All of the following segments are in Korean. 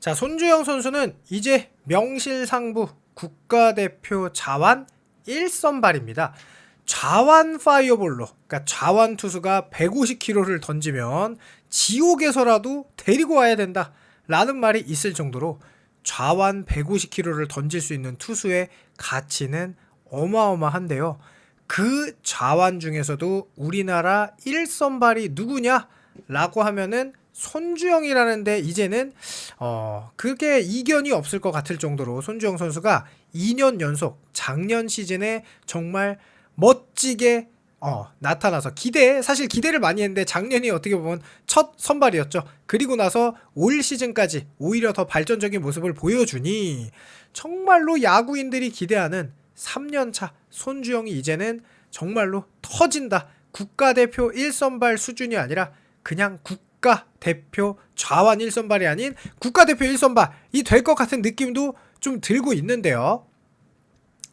자, 손주영 선수는 이제 명실상부 국가대표 자완 1선발입니다. 좌완 파이어볼로, 그러니까 좌완 투수가 150km를 던지면 지옥에서라도 데리고 와야 된다 라는 말이 있을 정도로 좌완 150km를 던질 수 있는 투수의 가치는 어마어마한데요. 그 좌완 중에서도 우리나라 1선발이 누구냐 라고 하면은 손주영이라는데, 이제는 그게 이견이 없을 것 같을 정도로 손주영 선수가 2년 연속 작년 시즌에 정말 멋지게 나타나서 사실 기대를 많이 했는데 작년이 어떻게 보면 첫 선발이었죠. 그리고 나서 올 시즌까지 오히려 더 발전적인 모습을 보여주니 정말로 야구인들이 기대하는 3년차 손주영이 이제는 정말로 터진다. 국가대표 1선발 수준이 아니라 그냥 국가대표 좌완 1선발이 아닌 국가대표 1선발이 될 것 같은 느낌도 좀 들고 있는데요.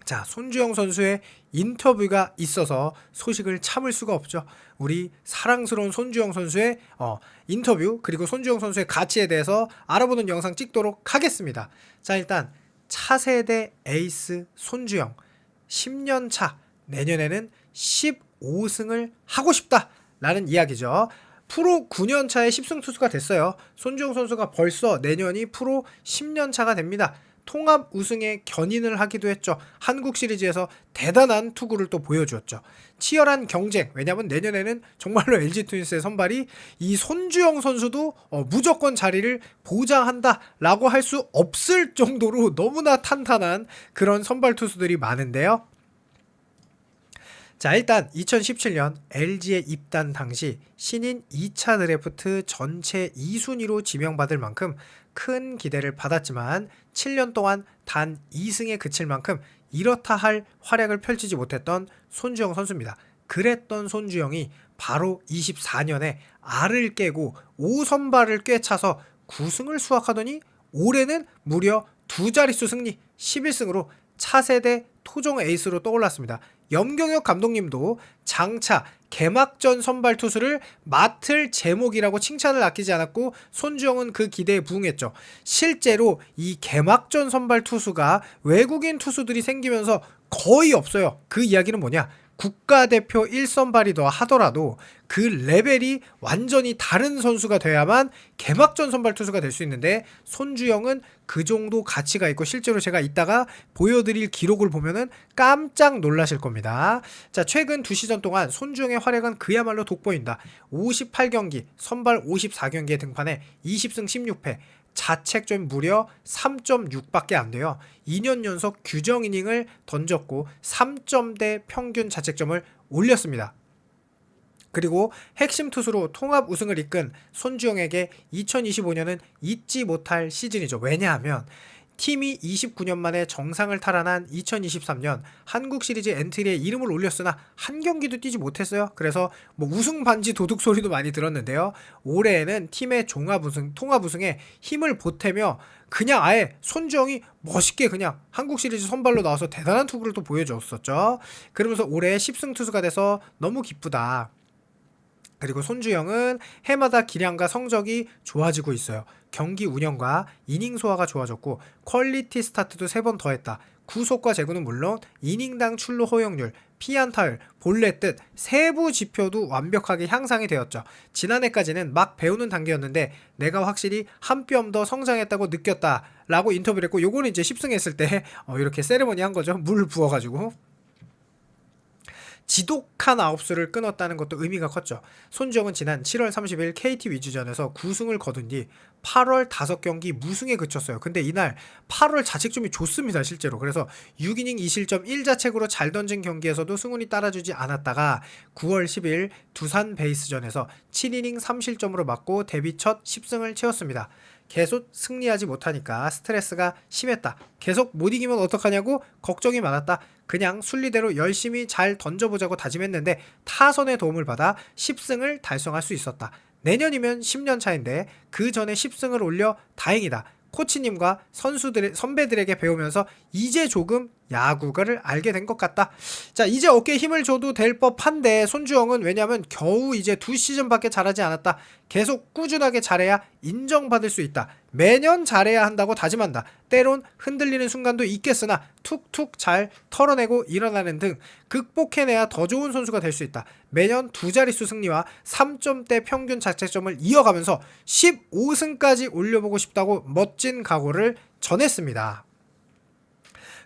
자, 손주영 선수의 인터뷰가 있어서 소식을 참을 수가 없죠. 우리 사랑스러운 손주영 선수의 인터뷰, 그리고 손주영 선수의 가치에 대해서 알아보는 영상 찍도록 하겠습니다. 자, 일단 차세대 에이스 손주영 10년 차, 내년에는 15승을 하고 싶다라는 이야기죠. 프로 9년 차에 10승 투수가 됐어요. 손주영 선수가 벌써 내년이 프로 10년 차가 됩니다. 통합 우승에 견인을 하기도 했죠. 한국 시리즈에서 대단한 투구를 또 보여주었죠. 치열한 경쟁, 왜냐면 내년에는 정말로 LG 트윈스의 선발이 이 손주영 선수도 무조건 자리를 보장한다라고 할 수 없을 정도로 너무나 탄탄한 그런 선발 투수들이 많은데요. 자, 일단 2017년 LG에 입단 당시 신인 2차 드래프트 전체 2순위로 지명받을 만큼 큰 기대를 받았지만 7년 동안 단 2승에 그칠 만큼 이렇다 할 활약을 펼치지 못했던 손주영 선수입니다. 그랬던 손주영이 바로 24년에 알을 깨고 5선발을 꿰차서 9승을 수확하더니 올해는 무려 두 자릿수 승리 11승으로 차세대 토종 에이스로 떠올랐습니다. 염경엽 감독님도 장차 개막전 선발 투수를 맡을 제목이라고 칭찬을 아끼지 않았고, 손주영은 그 기대에 부응했죠. 실제로 이 개막전 선발 투수가 외국인 투수들이 생기면서 거의 없어요. 그 이야기는 뭐냐? 국가대표 1선발이더 하더라도 그 레벨이 완전히 다른 선수가 돼야만 개막전 선발 투수가 될 수 있는데, 손주영은 그 정도 가치가 있고 실제로 제가 이따가 보여드릴 기록을 보면은 깜짝 놀라실 겁니다. 자, 최근 2시즌 동안 손주영의 활약은 그야말로 돋보인다. 58경기, 선발 54경기에 등판해 20승 16패, 자책점 무려 3.6밖에 안 돼요. 2년 연속 규정 이닝을 던졌고 3점대 평균 자책점을 올렸습니다. 그리고 핵심 투수로 통합 우승을 이끈 손주영에게 2025년은 잊지 못할 시즌이죠. 왜냐하면 팀이 29년 만에 정상을 탈환한 2023년 한국 시리즈 엔트리에 이름을 올렸으나 한 경기도 뛰지 못했어요. 그래서 우승 반지 도둑 소리도 많이 들었는데요. 올해에는 팀의 통합 우승에 힘을 보태며 그냥 아예 손주영이 멋있게 그냥 한국 시리즈 선발로 나와서 대단한 투구를 또 보여줬었죠. 그러면서 올해 10승 투수가 돼서 너무 기쁘다. 그리고 손주영은 해마다 기량과 성적이 좋아지고 있어요. 경기 운영과 이닝 소화가 좋아졌고 퀄리티 스타트도 3번 더했다. 구속과 제구는 물론 이닝당 출루 허용률, 피안타율, 볼넷 듯 세부 지표도 완벽하게 향상이 되었죠. 지난해까지는 막 배우는 단계였는데 내가 확실히 한 뼘 더 성장했다고 느꼈다 라고 인터뷰를 했고, 요거는 이제 10승했을 때 이렇게 세레머니 한 거죠. 물 부어가지고. 지독한 아홉수를 끊었다는 것도 의미가 컸죠. 손주영은 지난 7월 30일 KT 위즈전에서 9승을 거둔 뒤 8월 5경기 무승에 그쳤어요. 근데 이날 8월 자책점이 좋습니다, 실제로. 그래서 6이닝 2실점 1자책으로 잘 던진 경기에서도 승운이 따라주지 않았다가 9월 10일 두산 베이스전에서 7이닝 3실점으로 맞고 데뷔 첫 10승을 채웠습니다. 계속 승리하지 못하니까 스트레스가 심했다. 계속 못 이기면 어떡하냐고 걱정이 많았다. 그냥 순리대로 열심히 잘 던져보자고 다짐했는데 타선의 도움을 받아 10승을 달성할 수 있었다. 내년이면 10년 차인데 그 전에 10승을 올려 다행이다. 코치님과 선배들에게 배우면서 이제 조금 야구를 알게 된 것 같다. 자, 이제 어깨에 힘을 줘도 될 법한데 손주영은 왜냐면 겨우 이제 2시즌밖에 잘하지 않았다. 계속 꾸준하게 잘해야 인정받을 수 있다. 매년 잘해야 한다고 다짐한다. 때론 흔들리는 순간도 있겠으나 툭툭 잘 털어내고 일어나는 등 극복해내야 더 좋은 선수가 될 수 있다. 매년 두 자릿수 승리와 3점대 평균 자책점을 이어가면서 15승까지 올려보고 싶다고 멋진 각오를 전했습니다.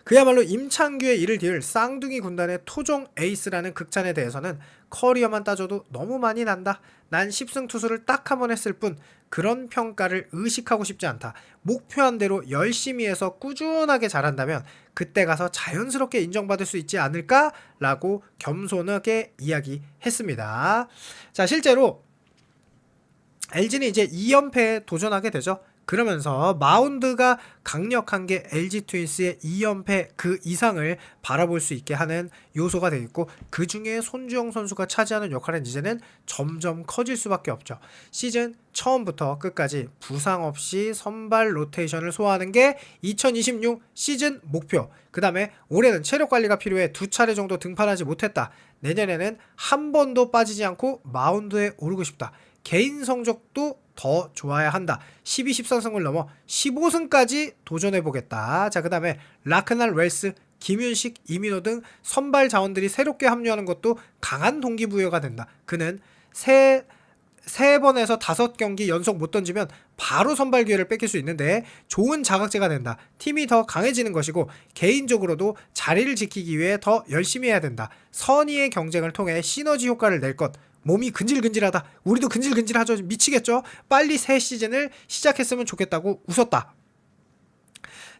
그야말로 임창규의 이를 뒤을 쌍둥이 군단의 토종 에이스라는 극찬에 대해서는 커리어만 따져도 너무 많이 난다. 난 10승 투수를 딱 한 번 했을 뿐 그런 평가를 의식하고 싶지 않다. 목표한 대로 열심히 해서 꾸준하게 잘한다면 그때 가서 자연스럽게 인정받을 수 있지 않을까라고 겸손하게 이야기했습니다. 자, 실제로 LG는 이제 2연패에 도전하게 되죠. 그러면서 마운드가 강력한 게 LG 트윈스의 2연패 그 이상을 바라볼 수 있게 하는 요소가 되겠고, 그 중에 손주영 선수가 차지하는 역할은 이제는 점점 커질 수밖에 없죠. 시즌 처음부터 끝까지 부상 없이 선발 로테이션을 소화하는 게 2026 시즌 목표. 그 다음에 올해는 체력 관리가 필요해 2차례 정도 등판하지 못했다. 내년에는 한 번도 빠지지 않고 마운드에 오르고 싶다. 개인 성적도 더 좋아야 한다. 12, 13승을 넘어 15승까지 도전해보겠다. 자, 그 다음에 라크날 웰스, 김윤식, 이민호 등 선발 자원들이 새롭게 합류하는 것도 강한 동기부여가 된다. 그는 세 번에서 5경기 연속 못 던지면 바로 선발 기회를 뺏길 수 있는데 좋은 자각제가 된다. 팀이 더 강해지는 것이고 개인적으로도 자리를 지키기 위해 더 열심히 해야 된다. 선의의 경쟁을 통해 시너지 효과를 낼 것. 몸이 근질근질하다. 우리도 근질근질하죠. 미치겠죠. 빨리 새 시즌을 시작했으면 좋겠다고 웃었다.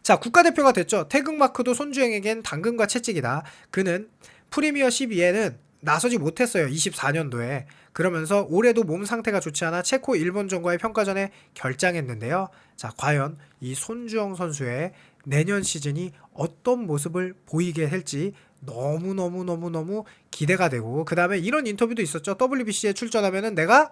자, 국가대표가 됐죠. 태극마크도 손주영에겐 당근과 채찍이다. 그는 프리미어 12에는 나서지 못했어요. 24년도에. 그러면서 올해도 몸 상태가 좋지 않아 체코 일본전과의 평가전에 결장했는데요. 자, 과연 이 손주영 선수의 내년 시즌이 어떤 모습을 보이게 할지 너무 기대가 되고, 그 다음에 이런 인터뷰도 있었죠. WBC에 출전하면은 내가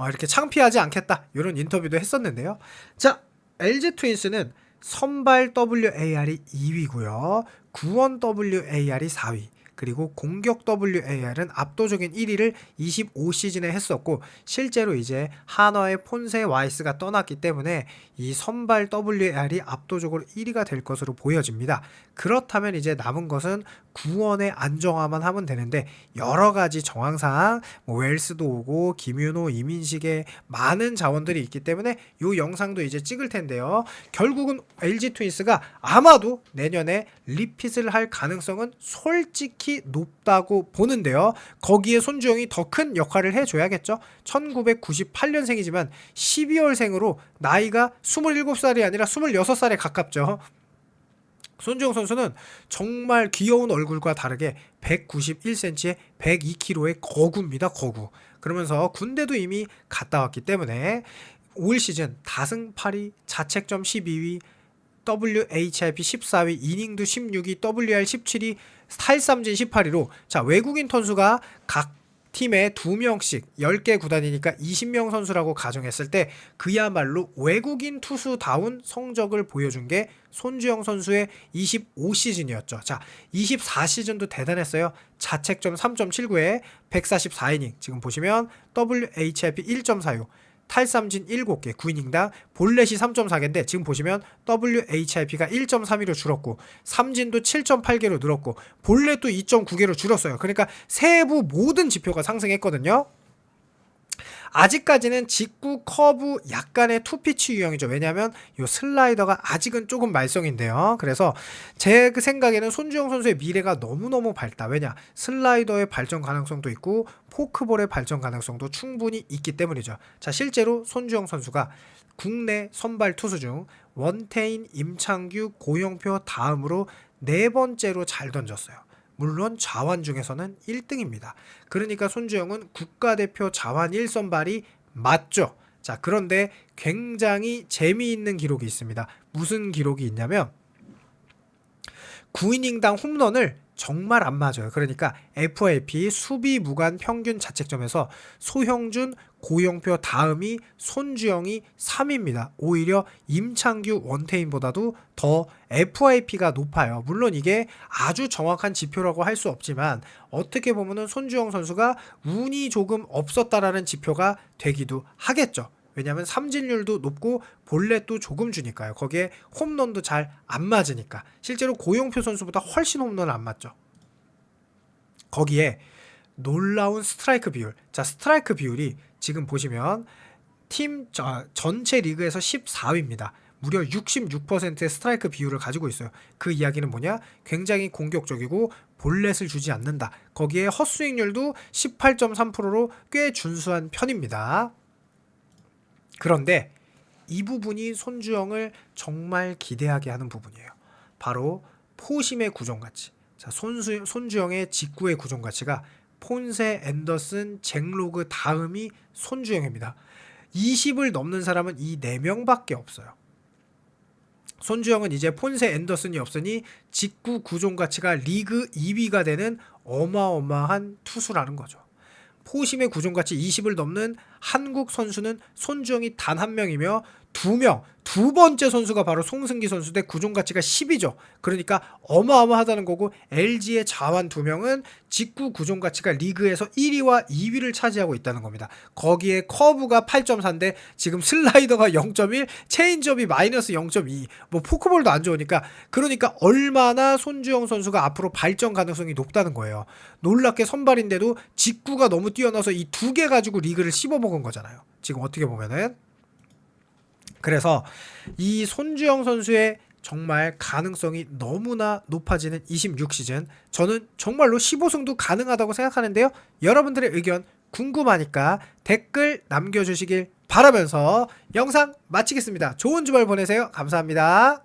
이렇게 창피하지 않겠다, 이런 인터뷰도 했었는데요. 자, LG 트윈스는 선발 WAR이 2위고요 구원 WAR이 4위, 그리고 공격 WAR은 압도적인 1위를 25시즌에 했었고, 실제로 이제 한화의 폰세 와이스가 떠났기 때문에 이 선발 WAR이 압도적으로 1위가 될 것으로 보여집니다. 그렇다면 이제 남은 것은 구원의 안정화만 하면 되는데, 여러가지 정황상 웰스도 오고 김윤호, 이민식의 많은 자원들이 있기 때문에 이 영상도 이제 찍을 텐데요. 결국은 LG 트윈스가 아마도 내년에 리핏을 할 가능성은 솔직히 높다고 보는데요. 거기에 손주영이 더 큰 역할을 해줘야겠죠. 1998년생이지만 12월생으로 나이가 27살이 아니라 26살에 가깝죠. 손주영 선수는 정말 귀여운 얼굴과 다르게 191cm에 102kg의 거구입니다. 거구. 그러면서 군대도 이미 갔다 왔기 때문에 올 시즌 다승 8위, 자책점 12위, WHIP 14위, 이닝도 16위, WR 17위, 탈삼진 18위로 자, 외국인 선수가 각 팀에 2명씩 10개 구단이니까 20명 선수라고 가정했을 때 그야말로 외국인 투수다운 성적을 보여준 게 손주영 선수의 25시즌이었죠. 자, 24시즌도 대단했어요. 자책점 3.79에 144이닝. 지금 보시면 WHIP 1.46, 탈삼진 7개, 9이닝당 볼넷이 3.4개인데 지금 보시면 WHIP가 1.32로 줄었고 삼진도 7.8개로 늘었고 볼넷도 2.9개로 줄었어요. 그러니까 세부 모든 지표가 상승했거든요. 아직까지는 직구, 커브, 약간의 투피치 유형이죠. 왜냐하면 이 슬라이더가 아직은 조금 말썽인데요. 그래서 제 그 생각에는 손주영 선수의 미래가 너무너무 밝다. 왜냐? 슬라이더의 발전 가능성도 있고 포크볼의 발전 가능성도 충분히 있기 때문이죠. 자, 실제로 손주영 선수가 국내 선발 투수 중 원태인, 임창규, 고영표 다음으로 4번째로 잘 던졌어요. 물론 자완 중에서는 1등입니다. 그러니까 손주영은 국가대표 자완 1선발이 맞죠. 자, 그런데 굉장히 재미있는 기록이 있습니다. 무슨 기록이 있냐면 9이닝당 홈런을 정말 안 맞아요. 그러니까 FIP 수비 무관 평균 자책점에서 소형준, 고영표 다음이 손주영이 3위입니다. 오히려 임창규, 원태인보다도 더 FIP가 높아요. 물론 이게 아주 정확한 지표라고 할 수 없지만 어떻게 보면은 손주영 선수가 운이 조금 없었다라는 지표가 되기도 하겠죠. 왜냐하면 삼진율도 높고 볼넷도 조금 주니까요. 거기에 홈런도 잘 안 맞으니까. 실제로 고용표 선수보다 훨씬 홈런을 안 맞죠. 거기에 놀라운 스트라이크 비율. 자, 스트라이크 비율이 지금 보시면 팀 전체 리그에서 14위입니다. 무려 66%의 스트라이크 비율을 가지고 있어요. 그 이야기는 뭐냐? 굉장히 공격적이고 볼넷을 주지 않는다. 거기에 헛스윙률도 18.3%로 꽤 준수한 편입니다. 그런데 이 부분이 손주영을 정말 기대하게 하는 부분이에요. 바로 포심의 구종가치. 자, 손주영의 직구의 구종가치가 폰세, 앤더슨, 잭로그 다음이 손주영입니다. 20을 넘는 사람은 이 4명밖에 없어요. 손주영은 이제 폰세, 앤더슨이 없으니 직구 구종가치가 리그 2위가 되는 어마어마한 투수라는 거죠. 포심의 구종가치 20을 넘는 한국 선수는 손주영이 단 한 명이며 두 번째 선수가 바로 송승기 선수인데 구종가치가 10이죠. 그러니까 어마어마하다는 거고 LG의 자완 2명은 직구 구종가치가 리그에서 1위와 2위를 차지하고 있다는 겁니다. 거기에 커브가 8.4인데 지금 슬라이더가 0.1, 체인지업이 마이너스 0.2, 뭐 포크볼도 안 좋으니까 그러니까 얼마나 손주영 선수가 앞으로 발전 가능성이 높다는 거예요. 놀랍게 선발인데도 직구가 너무 뛰어나서 이 2개 가지고 리그를 씹어먹은 거잖아요. 지금 어떻게 보면은 그래서 이 손주영 선수의 정말 가능성이 너무나 높아지는 26시즌 저는 정말로 15승도 가능하다고 생각하는데요. 여러분들의 의견 궁금하니까 댓글 남겨주시길 바라면서 영상 마치겠습니다. 좋은 주말 보내세요. 감사합니다.